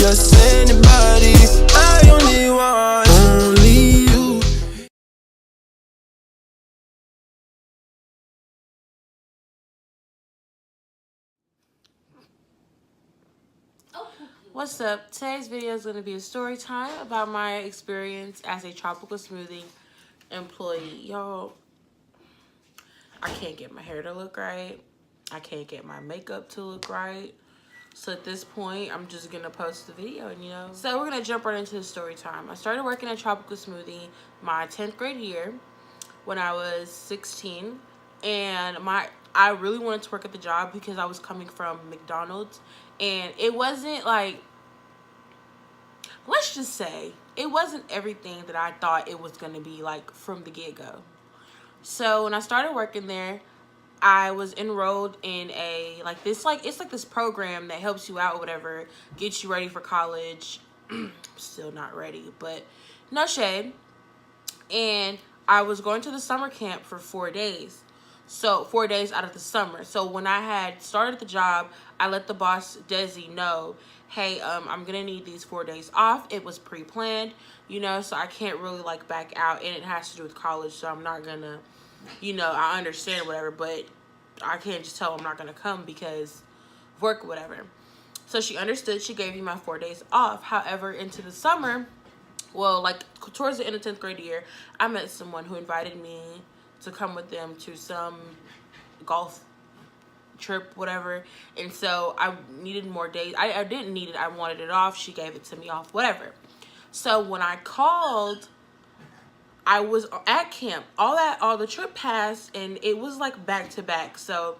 just anybody. I only want only you. What's up? Today's video is going to be a story time about my experience as a tropical smoothie employee. Y'all, I can't get my hair to look right. I can't get my makeup to look right. So at this point, I'm just going to post the video, and So we're going to jump right into the story time. I started working at Tropical Smoothie my 10th grade year when I was 16. And I really wanted to work at the job because I was coming from McDonald's. And it wasn't like, let's just say, it wasn't everything that I thought it was going to be like from the get-go. So when I started working there, I was enrolled in it's like this program that helps you out or whatever, gets you ready for college. Still not ready, but no shade. And I was going to the summer camp for 4 days. So 4 days out of the summer. So when I had started the job, I let the boss, Desi, know, hey, I'm going to need these 4 days off. It was pre-planned, so I can't really like back out, and it has to do with college. So I'm not going to, I understand whatever, but I can't just tell I'm not going to come because of work or whatever. So she understood. She gave me my 4 days off. However, into the summer, well, like towards the end of 10th grade year, I met someone who invited me to come with them to some golf trip, whatever. And so I needed more days. I didn't need it. I wanted it off. She gave it to me off, whatever. So when I called, I was at camp. All the trip passed, and it was like back to back. So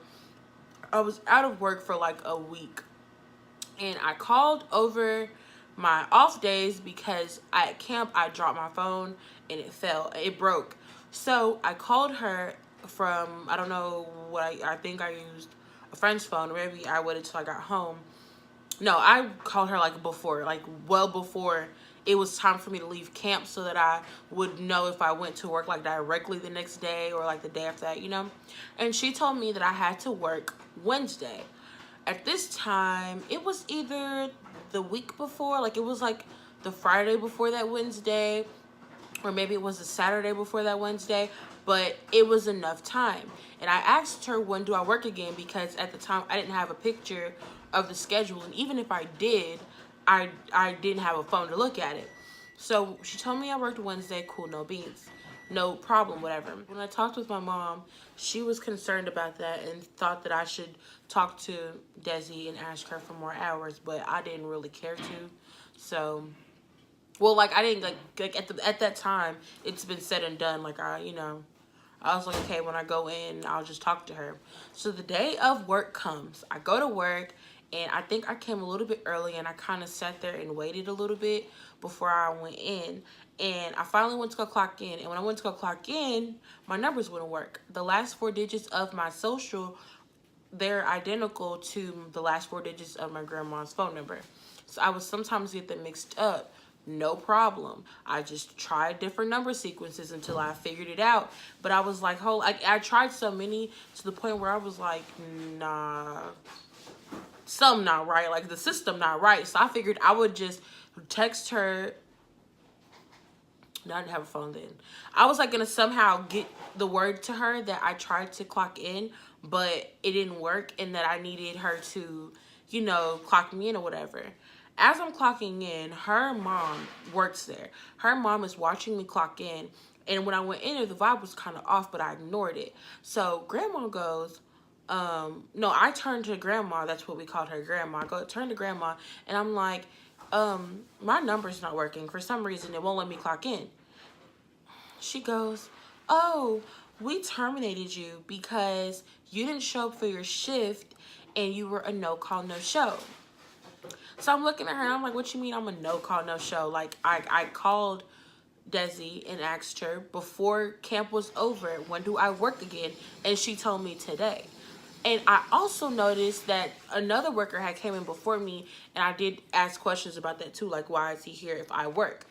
I was out of work for like a week. And I called over my off days because at camp I dropped my phone and it broke. So I called her from, I don't know what I think I used a friend's phone, or maybe I waited till I got home. No, I called her like before, like well before it was time for me to leave camp, so that I would know if I went to work like directly the next day or like the day after that, And she told me that I had to work Wednesday. At this time, it was either the week before, like it was like the Friday before that Wednesday, or maybe it was the Saturday before that Wednesday, but it was enough time. And I asked her, when do I work again? Because at the time, I didn't have a picture of the schedule. And even if I did, I didn't have a phone to look at it. So she told me I worked Wednesday. Cool, no beans. No problem, whatever. When I talked with my mom, she was concerned about that and thought that I should talk to Desi and ask her for more hours, but I didn't really care to. So, well, like I didn't like at that time, it's been said and done. Like I was like, okay, when I go in, I'll just talk to her. So the day of work comes. I go to work, and I think I came a little bit early, and I kind of sat there and waited a little bit before I went in. And I finally went to go clock in. And when I went to go clock in, my numbers wouldn't work. The last 4 digits of my social, they're identical to the last 4 digits of my grandma's phone number. So I would sometimes get them mixed up. No problem. I just tried different number sequences until I figured it out. But I was like, I tried so many to the point where I was like, nah, something not right. Like the system not right. So I figured I would just text her. No, I didn't have a phone then. I was like gonna somehow get the word to her that I tried to clock in, but it didn't work, and that I needed her to, clock me in or whatever. As I'm clocking in, her mom works there. Her mom is watching me clock in, and when I went in there, the vibe was kind of off, but I ignored it. So grandma goes, no, I turned to grandma. That's what we called her, grandma. I turn to grandma, and I'm like, my number's not working. For some reason, it won't let me clock in. She goes, oh, we terminated you because you didn't show up for your shift and you were a no-call, no-show. So I'm looking at her and I'm like, what you mean I'm a no-call, no-show? Like, I called Desi and asked her before camp was over, when do I work again? And she told me today. And I also noticed that another worker had came in before me, and I did ask questions about that too, like, why is he here if I work?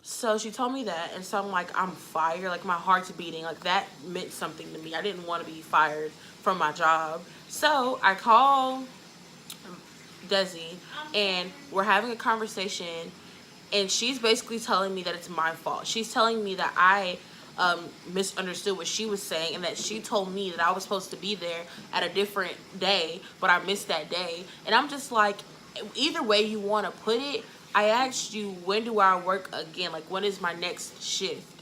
So she told me that, and so I'm like, I'm fired. Like, my heart's beating. Like, that meant something to me. I didn't want to be fired from my job. So I call Desi, and we're having a conversation, and she's basically telling me that it's my fault. She's telling me that I misunderstood what she was saying, and that she told me that I was supposed to be there at a different day, but I missed that day. And I'm just like, either way you want to put it, I asked you, when do I work again? Like, when is my next shift?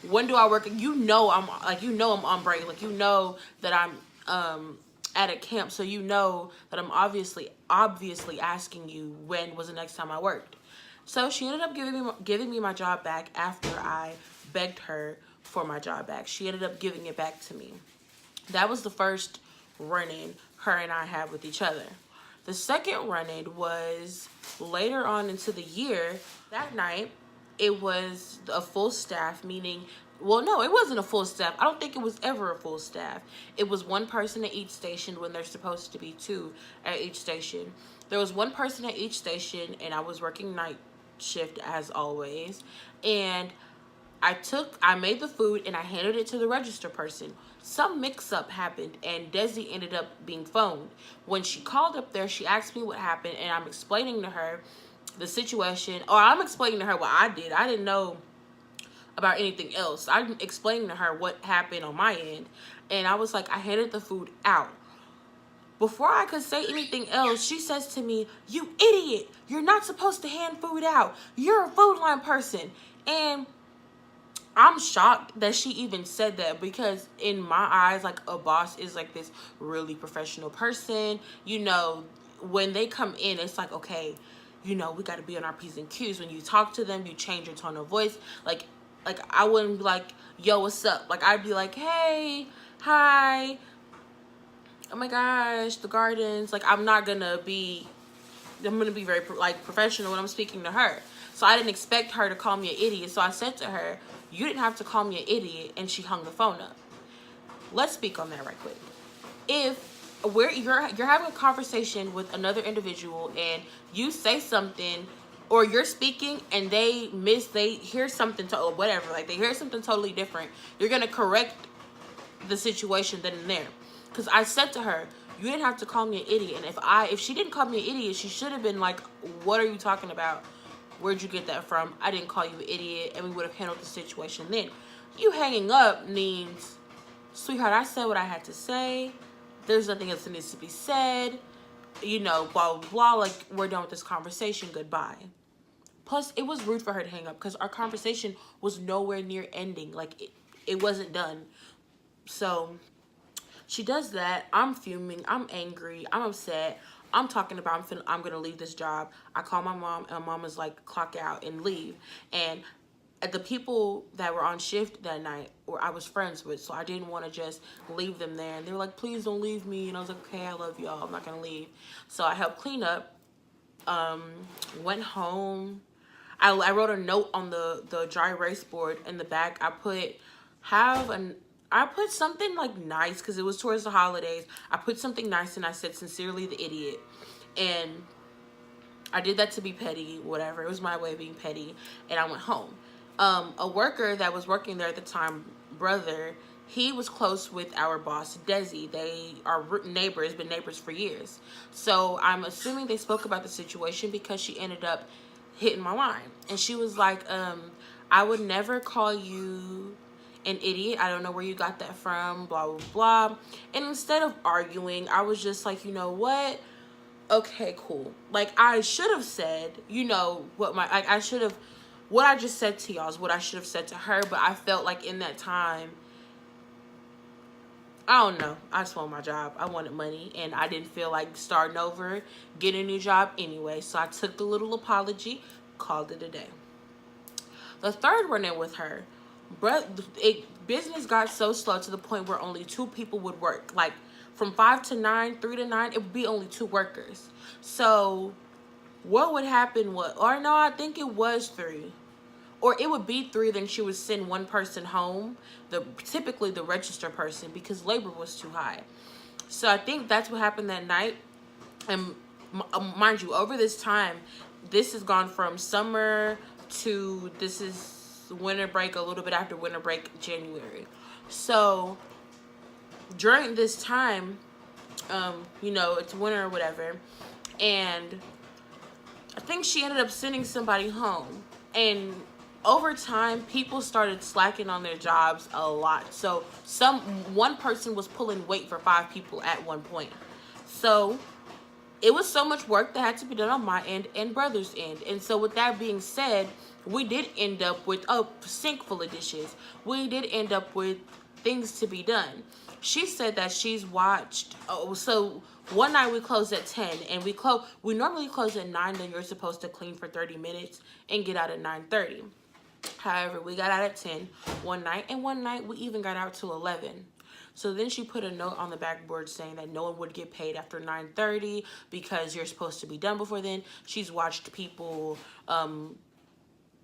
When do I work? You know I'm on break. Like, you know that I'm at a camp, so you know that I'm obviously asking you when was the next time I worked. So she ended up giving me my job back after I begged her for my job back. She ended up giving it back to me. That was the first run-in her and I had with each other. The second run-in was later on into the year. That night, it was a full staff, meaning, well, no, it wasn't a full staff. I don't think it was ever a full staff. It was one person at each station when there's supposed to be two at each station. There was one person at each station, and I was working night shift as always. And I made the food and I handed it to the register person. Some mix-up happened and Desi ended up being phoned. When she called up there, she asked me what happened, and I'm explaining to her the situation, or I'm explaining to her what I did. I didn't know about anything else. I'm explaining to her what happened on my end, and I was like, I handed the food out. Before I could say anything else, she says to me, "You idiot, you're not supposed to hand food out. You're a food line person." And I'm shocked that she even said that, because in my eyes, like, a boss is like this really professional person. You know, when they come in, it's like, okay, you know, we got to be on our P's and Q's. When you talk to them, you change your tone of voice. Like I wouldn't be like, "Yo, what's up?" Like, I'd be like, "Hey, hi, oh my gosh, the gardens." Like, I'm going to be very professional when I'm speaking to her. So I didn't expect her to call me an idiot. So I said to her, "You didn't have to call me an idiot," and she hung the phone up. Let's speak on that right quick. If you're having a conversation with another individual and you say something, or you're speaking and they hear something to, or whatever, like they hear something totally different, you're gonna correct the situation then and there. Because I said to her, "You didn't have to call me an idiot." And if she didn't call me an idiot, she should have been like, "What are you talking about? Where'd you get that from? I didn't call you an idiot," and we would have handled the situation then. You hanging up means, "Sweetheart, I said what I had to say. There's nothing else that needs to be said. You know, blah, blah, blah. Like, we're done with this conversation. Goodbye." Plus, it was rude for her to hang up because our conversation was nowhere near ending. Like, it wasn't done. So she does that. I'm fuming. I'm angry. I'm upset. I'm talking about I'm going to leave this job. I call my mom, and my mom is like, "Clock out and leave." And the people that were on shift that night, or I was friends with, so I didn't want to just leave them there. And they were like, "Please don't leave me." And I was like, "Okay, I love y'all. I'm not going to leave." So I helped clean up, went home. I wrote a note on the dry erase board in the back. I put something like nice, because it was towards the holidays. I put something nice and I said, "Sincerely, the idiot." And I did that to be petty, whatever. It was my way of being petty. And I went home. A worker that was working there at the time, brother, he was close with our boss, Desi. They are neighbors, been neighbors for years. So I'm assuming they spoke about the situation, because she ended up hitting my line. And she was like, "I would never call you an idiot. I don't know where you got that from, blah, blah, blah." And instead of arguing, I was just like, "You know what? Okay, cool." Like, I should have said, you know, what I just said to y'all is what I should have said to her. But I felt like in that time, I don't know, I just wanted my job. I wanted money, and I didn't feel like starting over, getting a new job anyway. So I took the little apology, called it a day. The third run-in with her, business got so slow to the point where only 2 people would work. Like, from 5 to 9, 3 to 9, it would be only 2 workers. So what would happen I think it was 3. Or it would be 3, then she would send one person home, typically the register person, because labor was too high. So I think that's what happened that night. And mind you, over this time, this has gone from summer to, this is winter break, a little bit after winter break, January. So during this time, You know, it's winter or whatever. And I think she ended up sending somebody home. And over time, people started slacking on their jobs a lot. So one person was pulling weight for 5 people at one point. So it was so much work that had to be done on my end and brother's end. And so with that being said, we did end up with a sink full of dishes. We did end up with things to be done. She said that she's watched, so one night we closed at 10 and we normally close at 9, then you're supposed to clean for 30 minutes and get out at 9:30. However, we got out at 10 one night, and one night we even got out to 11. So then she put a note on the backboard saying that no one would get paid after 9:30 because you're supposed to be done before then. She's watched people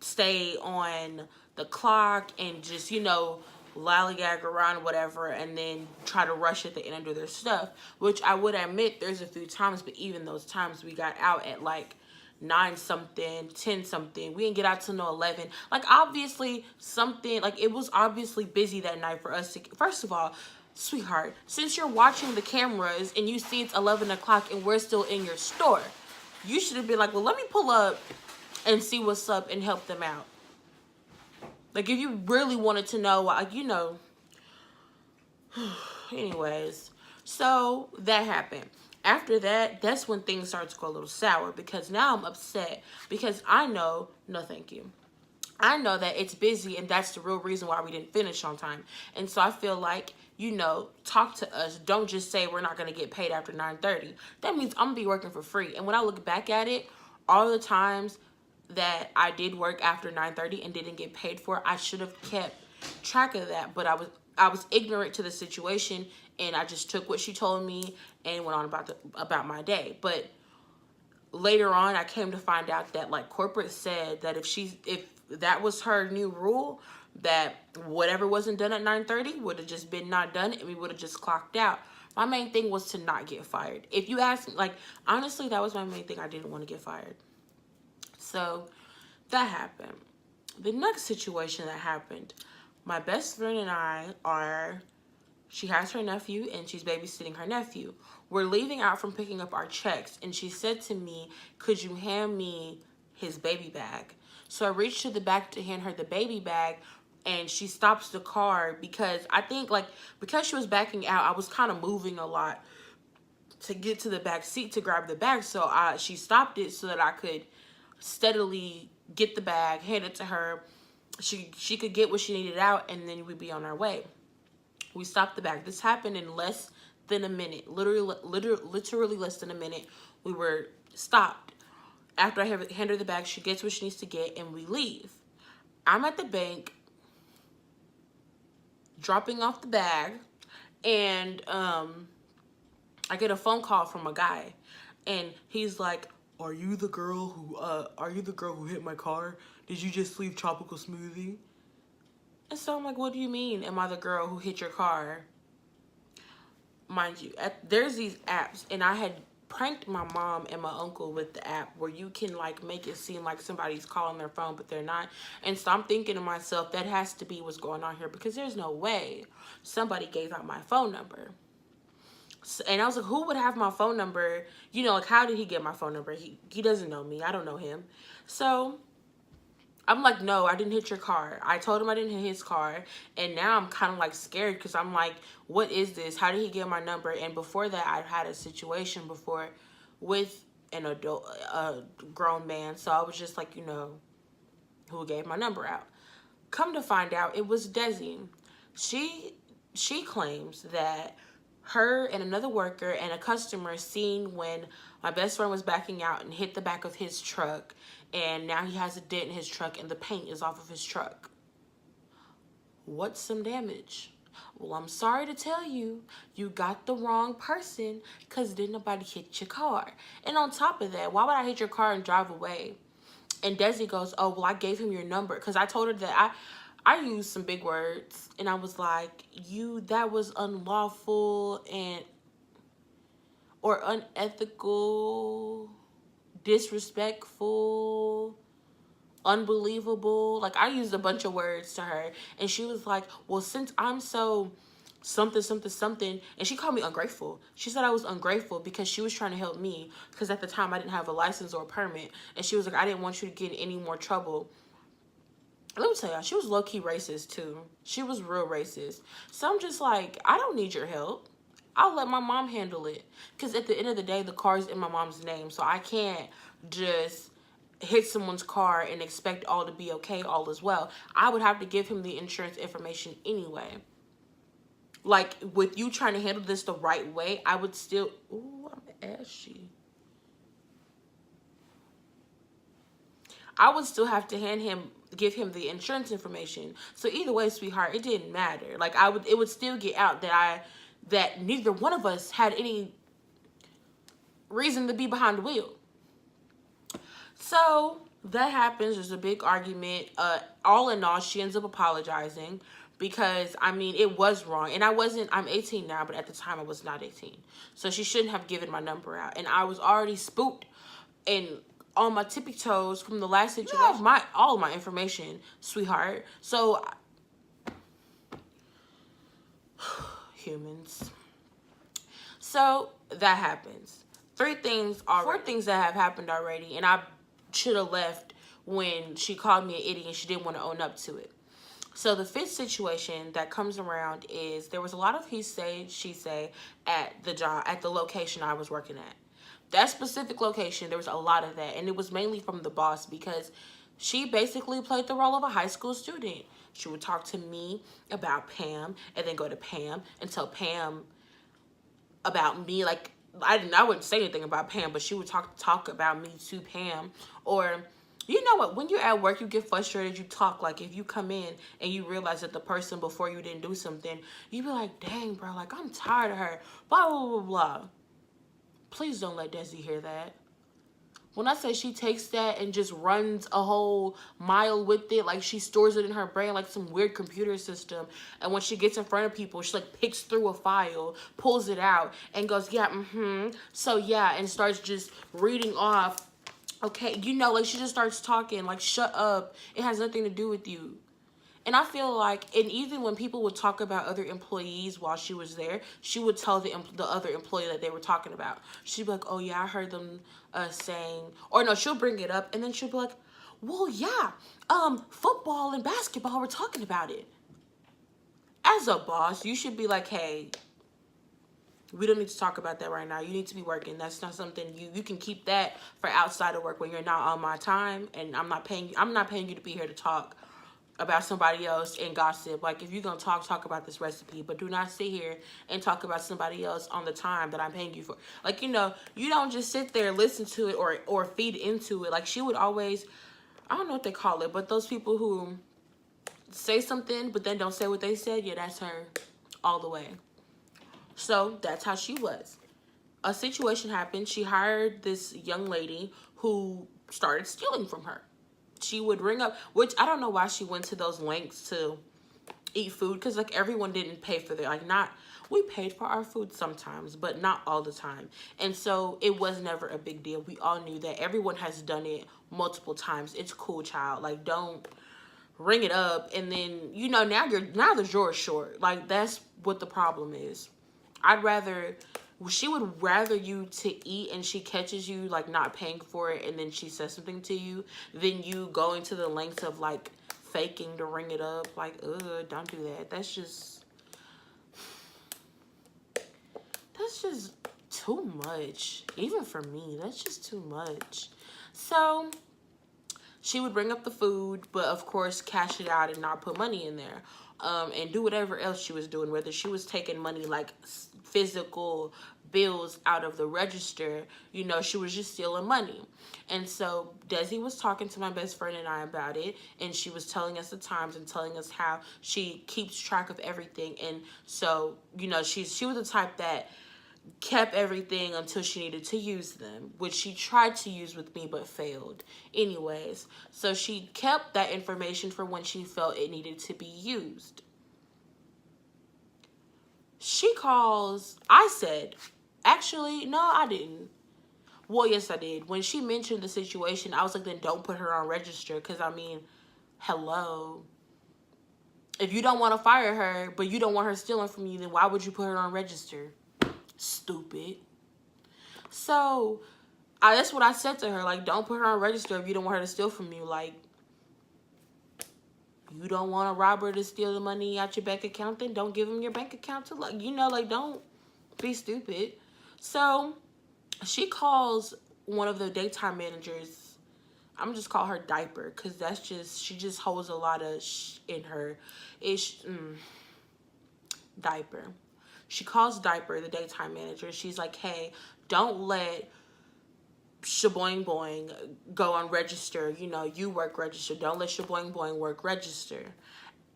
stay on the clock and just, you know, lollygag around, whatever, and then try to rush at the end and do their stuff, which I would admit there's a few times, but even those times we got out at like 9 something, 10 something. We didn't get out till no 11. Like, obviously something, like, it was obviously busy that night for us to, first of all, sweetheart, since you're watching the cameras and you see it's 11 o'clock and we're still in your store, you should have been like, well, let me pull up and see what's up and help them out. Like, if you really wanted to know, like, you know. Anyways, so that happened. After that, that's when things start to go a little sour, because now I'm upset because I know, no thank you, I know that it's busy and that's the real reason why we didn't finish on time. And so I feel like, you know, talk to us. Don't just say we're not going to get paid after 9:30. That means I'm going to be working for free. And when I look back at it, all the times that I did work after 9:30 and didn't get paid for it, I should have kept track of that. But I was ignorant to the situation, and I just took what she told me and went on about my day. But later on, I came to find out that, like, corporate said that if that was her new rule, that whatever wasn't done at 9:30 would have just been not done, and we would have just clocked out. My main thing was to not get fired. If you ask me, like, honestly, that was my main thing. I didn't want to get fired. So that happened. The next situation that happened, my best friend and she has her nephew and she's babysitting her nephew. We're leaving out from picking up our checks, and she said to me, could you hand me his baby bag? So I reached to the back to hand her the baby bag, and she stops the car because I think, like, because she was backing out, I was kind of moving a lot to get to the back seat to grab the bag. So she stopped it so that I could steadily get the bag, hand it to her. She could get what she needed out, and then we'd be on our way. We stopped the bag. This happened in less than a minute. Literally less than a minute. We were stopped. After I hand her the bag, she gets what she needs to get, and we leave. I'm at the bank dropping off the bag, and I get a phone call from a guy, and he's like, Are you the girl who hit my car? Did you just leave Tropical Smoothie? And so I'm like, what do you mean, am I the girl who hit your car? Mind you, there's these apps, and I had pranked my mom and my uncle with the app where you can, like, make it seem like somebody's calling their phone, but they're not. And so I'm thinking to myself, that has to be what's going on here, because there's no way somebody gave out my phone number. And I was like, who would have my phone number? You know, like, how did he get my phone number? He doesn't know me. I don't know him. So I'm like, no, I didn't hit your car. I told him I didn't hit his car. And now I'm kind of, like, scared because I'm like, what is this? How did he get my number? And before that, I've had a situation before with an adult, a grown man. So I was just like, you know, who gave my number out? Come to find out, it was Desi. She claims that her and another worker and a customer seen when my best friend was backing out and hit the back of his truck, and now he has a dent in his truck and the paint is off of his truck. What's some damage? Well, I'm sorry to tell you, you got the wrong person, because didn't nobody hit your car. And on top of that, why would I hit your car and drive away? And Desi goes, oh, well, I gave him your number, because I told her that I used some big words, and I was like, that was unlawful or unethical, disrespectful, unbelievable. Like, I used a bunch of words to her, and she was like, well, since I'm so something, something, something. And she called me ungrateful. She said I was ungrateful because she was trying to help me. Because at the time I didn't have a license or a permit. And she was like, I didn't want you to get in any more trouble. Let me tell y'all, she was low-key racist too. She was real racist. So I'm just like, I don't need your help. I'll let my mom handle it. Because at the end of the day, the car's in my mom's name. So I can't just hit someone's car and expect all to be okay, all is well. I would have to give him the insurance information anyway. Like, with you trying to handle this the right way, I would still... Ooh, I'm ashy. I would still have to give him the insurance information. So either way, sweetheart, it didn't matter. Like, it would still get out that neither one of us had any reason to be behind the wheel. So that happens. There's a big argument. All in all, she ends up apologizing because, I mean, it was wrong. And I'm 18 now, but at the time I was not 18. So she shouldn't have given my number out. And I was already spooked and on my tippy toes from the last situation. You have all of my information, sweetheart. So humans. So that happens. 4 things that have happened already, and I should have left when she called me an idiot and she didn't want to own up to it. So the 5th situation that comes around is there was a lot of he say, she say at the job, at the location I was working at. That specific location, there was a lot of that. And it was mainly from the boss because she basically played the role of a high school student. She would talk to me about Pam and then go to Pam and tell Pam about me. Like, I wouldn't say anything about Pam, but she would talk about me to Pam. Or, you know what, when you're at work, you get frustrated, you talk. Like, if you come in and you realize that the person before you didn't do something, you be like, dang, bro, like, I'm tired of her, blah, blah, blah, blah. Please don't let Desi hear that. When I say she takes that and just runs a whole mile with it, like she stores it in her brain like some weird computer system. And when she gets in front of people, she like picks through a file, pulls it out, and goes, yeah, so yeah, and starts just reading off. Okay, you know, like she just starts talking, like, shut up. It has nothing to do with you. And I feel like, and even when people would talk about other employees while she was there, she would tell the other employee that they were talking about. She'd be like, oh yeah, I heard them saying, or no, she'll bring it up, and then she'll be like, well, yeah, football and basketball, we're talking about it. As a boss, you should be like, hey, we don't need to talk about that right now. You need to be working. That's not something you can keep that for outside of work when you're not on my time, and I'm not paying you to be here to talk about somebody else and gossip. Like, if you're gonna talk about this recipe, but do not sit here and talk about somebody else on the time that I'm paying you for. Like, you know, you don't just sit there and listen to it or feed into it. Like, she would always, I don't know what they call it, but those people who say something but then don't say what they said, yeah, that's her all the way. So that's how she was. A situation happened. She hired this young lady who started stealing from her. She would ring up, which I don't know why she went to those lengths to eat food, because like everyone didn't pay for their, like, not, we paid for our food sometimes, but not all the time. And so it was never a big deal. We all knew that. Everyone has done it multiple times. It's cool, child. Like, don't ring it up and then, you know, now the drawer's short. Like, that's what the problem is. She would rather you to eat and she catches you like not paying for it and then she says something to you than you going to the lengths of like faking to ring it up. Like, don't do that. That's just too much. Even for me, that's just too much. So she would bring up the food, but of course cash it out and not put money in there. And do whatever else she was doing, whether she was taking money like physical bills out of the register, you know, she was just stealing money. And so Desi was talking to my best friend and I about it, and she was telling us the times and telling us how she keeps track of everything. And so, you know, she was the type that kept everything until she needed to use them, which she tried to use with me but failed. Anyways, so she kept that information for when she felt it needed to be used. She calls, I said, actually, no, I didn't. Well, yes, I did. When she mentioned the situation, I was like, then don't put her on register, because, I mean, hello. If you don't want to fire her, but you don't want her stealing from you, then why would you put her on register? Stupid. So, that's what I said to her. Like, don't put her on register if you don't want her to steal from you. Like, you don't want a robber to steal the money out your bank account, then don't give him your bank account to, like, you know, like, don't be stupid. So, she calls one of the daytime managers. I'm just call her Diaper, because that's just, she just holds a lot of in her. Diaper. She calls Diaper, the daytime manager. She's like, hey, don't let Shaboing Boing go on register. You know, you work register. Don't let Shaboing Boing work register.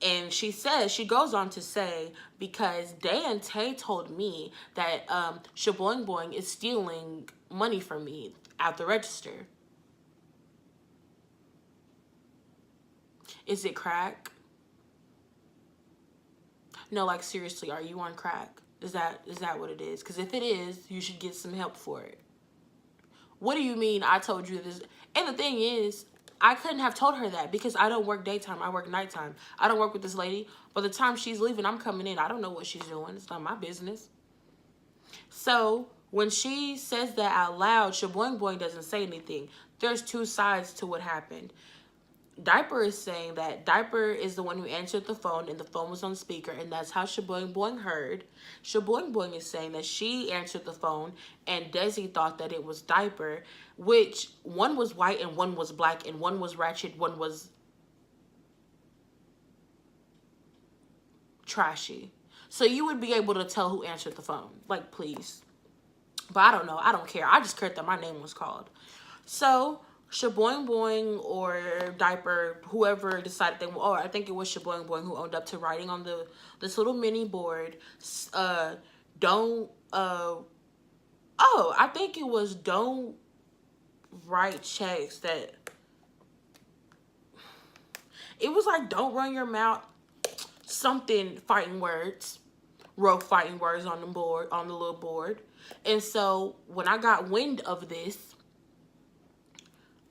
And she says, she goes on to say, because Day and Tay told me that Shaboing Boing is stealing money from me at the register. Is it crack? No, like, seriously, are you on crack? Is that what it is? Because if it is, you should get some help for it. What do you mean I told you this? And the thing is, I couldn't have told her that because I don't work daytime. I work nighttime. I don't work with this lady. By the time she's leaving, I'm coming in. I don't know what she's doing. It's not my business. So when she says that out loud, Shaboing Boing doesn't say anything. There's two sides to what happened. Diaper is saying that Diaper is the one who answered the phone and the phone was on speaker, and that's how Shaboing Boing heard. Shaboing Boing is saying that she answered the phone and Desi thought that it was Diaper, which one was white and one was black and one was ratchet, one was trashy. So you would be able to tell who answered the phone. Like, please. But I don't know. I don't care. I just cared that my name was called. So Shaboing Boing or Diaper, whoever decided they, oh, I think it was Shaboing Boing who owned up to writing on this little mini board, I think it was don't write checks that, it was like don't run your mouth, something fighting words, wrote fighting words on the board, on the little board. And so when I got wind of this,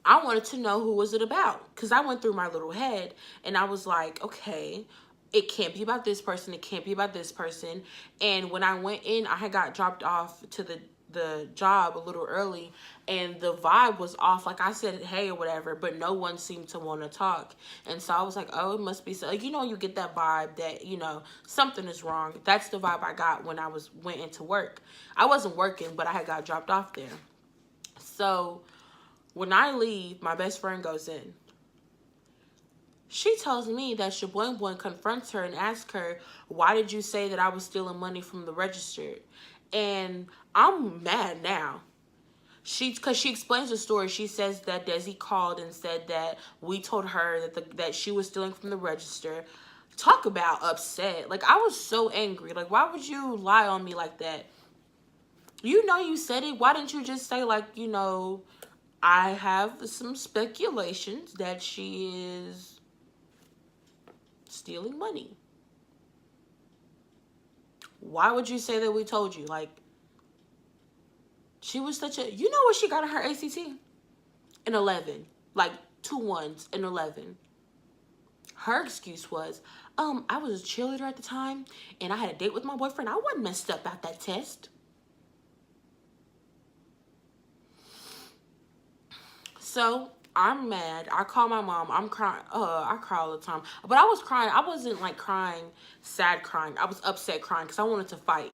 I wanted to know who was it about, because I went through my little head and I was like, okay, it can't be about this person. It can't be about this person. And when I went in, I had got dropped off to the job a little early and the vibe was off. Like I said, hey, or whatever, but no one seemed to want to talk. And so I was like, oh, it must be so, like, you know, you get that vibe that, you know, something is wrong. That's the vibe I got when I went into work. I wasn't working, but I had got dropped off there. So when I leave, my best friend goes in. She tells me that Shaboing Boing confronts her and asks her, why did you say that I was stealing money from the register? And I'm mad now. Because she explains the story. She says that Desi called and said that we told her that she was stealing from the register. Talk about upset. Like, I was so angry. Like, why would you lie on me like that? You know you said it. Why didn't you just say, like, you know, I have some speculations that she is stealing money. Why would you say that we told you? Like, she was such a, you know what she got on her ACT? An 11. Like, 2 1s, an 11. Her excuse was, I was a cheerleader at the time, and I had a date with my boyfriend. I wasn't messed up about that test. So I'm mad. I call my mom. I'm crying. I cry all the time. But I was crying. I wasn't like crying, sad crying. I was upset crying because I wanted to fight.